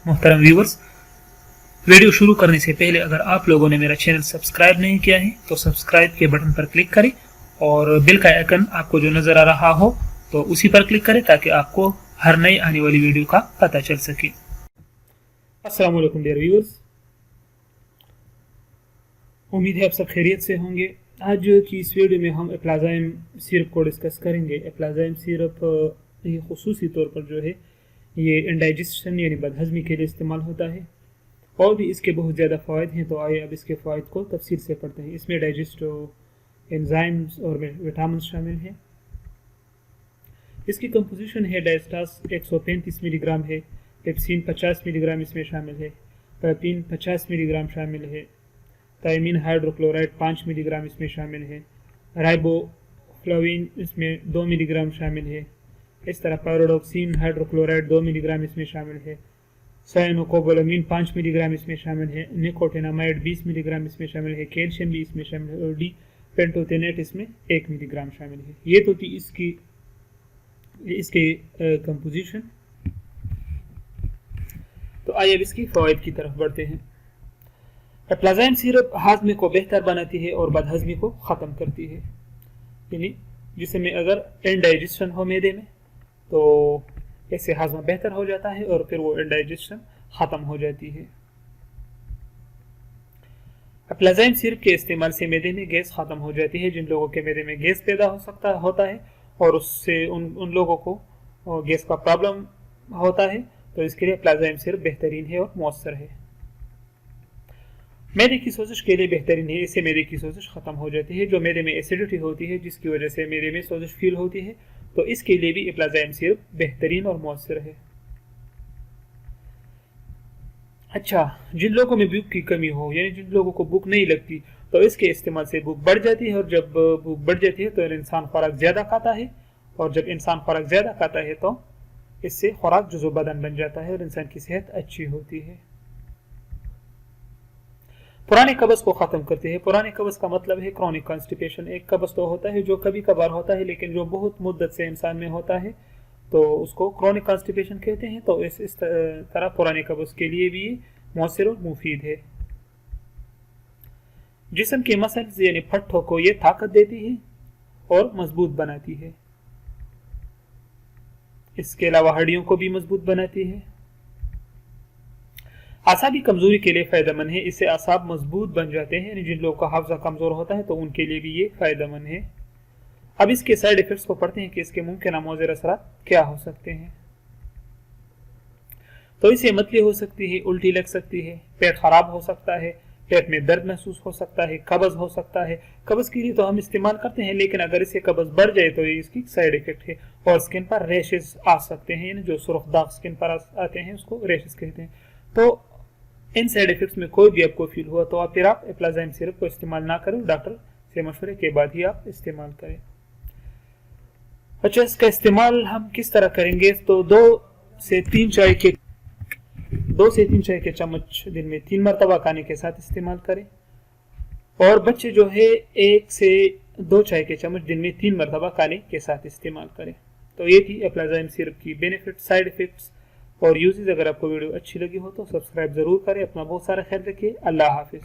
मोहतरम viewers, video शुरू करने से पहले अगर आप लोगों ने मेरा चैनल सब्सक्राइब नहीं किया है तो सब्सक्राइब के बटन पर क्लिक करें और बेल का आइकन आपको जो नजर आ रहा हो तो उसी पर क्लिक करें ताकि आपको हर नई आने वाली वीडियो का पता चल सके। अस्सलाम वालेकुम डियर व्यूवर्स, उम्मीद है आप सब खैरियत से होंगे। आज की इस वीडियो में हम एप्लाज़ाइम सिरप को डिस्कस करेंगे। एप्लाज़ाइम सिरप ये खुसूसी तौर पर जो है ये इंडाइजेशन यानी बदहज़मी के लिए इस्तेमाल होता है और भी इसके बहुत ज़्यादा फ़वाइद हैं। तो आइए अब इसके फ़वाइद को तफसील से पढ़ते हैं। इसमें डाइजेस्टिव एंजाइम्स और विटामिन शामिल हैं। इसकी कंपोजिशन है डायस्टास 135 मिलीग्राम है, पेप्सिन 50 मिलीग्राम इसमें शामिल है, पेपिन 50 मिलीग्राम शामिल है, थायमिन हाइड्रोक्लोराइड 5 मिलीग्राम इसमें शामिल है, राइबोफ्लाविन इसमें 2 मिलीग्राम शामिल है, इस तरह पायरोडोक्सिन हाइड्रोक्लोराइड 2 मिलीग्राम इसमें शामिल है, साइनोकोबालामिन 5 मिलीग्राम इसमें शामिल है, निकोटिनामाइड 20 मिलीग्राम इसमें शामिल है, कैल्शियम भी इसमें शामिल है और डी पेंटोथेनेट इसमें 1 मिलीग्राम शामिल है। ये तो थी इसके कंपोजिशन। तो आइए अब इसकी फ़वाइद की तरफ बढ़ते हैं। एप्लाज़ाइम सिरप हाजमे को बेहतर बनाती है और बदहज़मी को ख़त्म करती है। यानी जिसमें अगर इंडाइजेशन हो मैदे में तो इससे हाजमा बेहतर हो जाता है और फिर वो इंडाइजेशन ख़त्म हो जाती है। एप्लाज़ाइम सिरप के इस्तेमाल से मैदे में गैस ख़त्म हो जाती है। जिन लोगों के मैदे में गैस पैदा होता है और उससे उन लोगों को गैस का प्रॉब्लम होता है तो इसके लिए एप्लाज़ाइम सिरप बेहतरीन है और मौसर है। मैदे की सोजिश के लिए बेहतरीन है, इससे मैदे की सोजिश ख़त्म हो जाती है। जो मैदे में एसिडिटी होती है जिसकी वजह से मैदे में सोजिश फील होती है तो इसके लिए भी एप्लाज़ाइम सिरप बेहतरीन और मौसर है। अच्छा, जिन लोगों में भूख की कमी हो यानी जिन लोगों को भूख नहीं लगती तो इसके इस्तेमाल से भूख बढ़ जाती है और जब भूख बढ़ जाती है तो इंसान खुराक ज़्यादा खाता है और जब इंसान खुराक ज़्यादा खाता है तो इससे खुराक जुज़ो बदन बन जाता है और इंसान की सेहत अच्छी होती है। पुराने कब्ज़ को ख़त्म करते हैं। पुराने कब्ज़ का मतलब है क्रॉनिक कॉन्स्टिपेशन। एक कब्ज़ तो होता है जो कभी कभार होता है लेकिन जो बहुत मुद्दत से इंसान में होता है तो उसको क्रॉनिक कॉन्स्टिपेशन कहते हैं। तो इस तरह पुराने कब्ज़ के लिए भी मौसर और मुफीद है। जिस्म के मसल्स यानी पट्ठों को ये ताकत देती है और मजबूत बनाती है। इसके अलावा हड्डियों को भी मजबूत बनाती है। आसाबी कमजोरी के लिए फायदेमंद है, इससे आसाब मजबूत बन जाते हैं। यानी जिन लोगों का हाफजा कमजोर होता है तो उनके लिए भी ये फायदेमंद है। अब इसके साइड इफेक्ट्स को पढ़ते हैं कि इसके मुमकिन मुज़र असरात क्या हो सकते हैं। तो इससे मतली हो सकती है, उल्टी लग सकती है, पेट खराब हो सकता है, पेट में दर्द महसूस हो सकता है, कब्ज हो सकता है। कब्ज के लिए तो हम इस्तेमाल करते हैं लेकिन अगर इससे कब्ज बढ़ जाए तो ये इसकी साइड इफेक्ट है। और स्किन पर रैशेस आ सकते हैं, यानी जो सुर्ख दाग स्किन पर आते हैं उसको रैशेस कहते हैं। तो इन साइड इफेक्ट्स में कोई भी आपको फील हुआ तो फिर आप एप्लाज़ाइम सिरप को इस्तेमाल ना करें, डॉक्टर से मशवरे के बाद ही आप इस्तेमाल करें। अच्छा, इसका इस्तेमाल हम किस तरह करेंगे? तो 2 से 3 चाय के चम्मच दिन में 3 मरतबा खाने के साथ इस्तेमाल करें और बच्चे जो है 1 से 2 चाय के चम्मच दिन में 3 मरतबा खाने के साथ इस्तेमाल करें। तो ये थी एप्लाज़ाइम सिरप की बेनिफिट, साइड इफेक्ट्स और यूजेस। अगर आपको वीडियो अच्छी लगी हो तो सब्सक्राइब जरूर करें। अपना बहुत सारा ख्याल रखिए। अल्लाह हाफिज।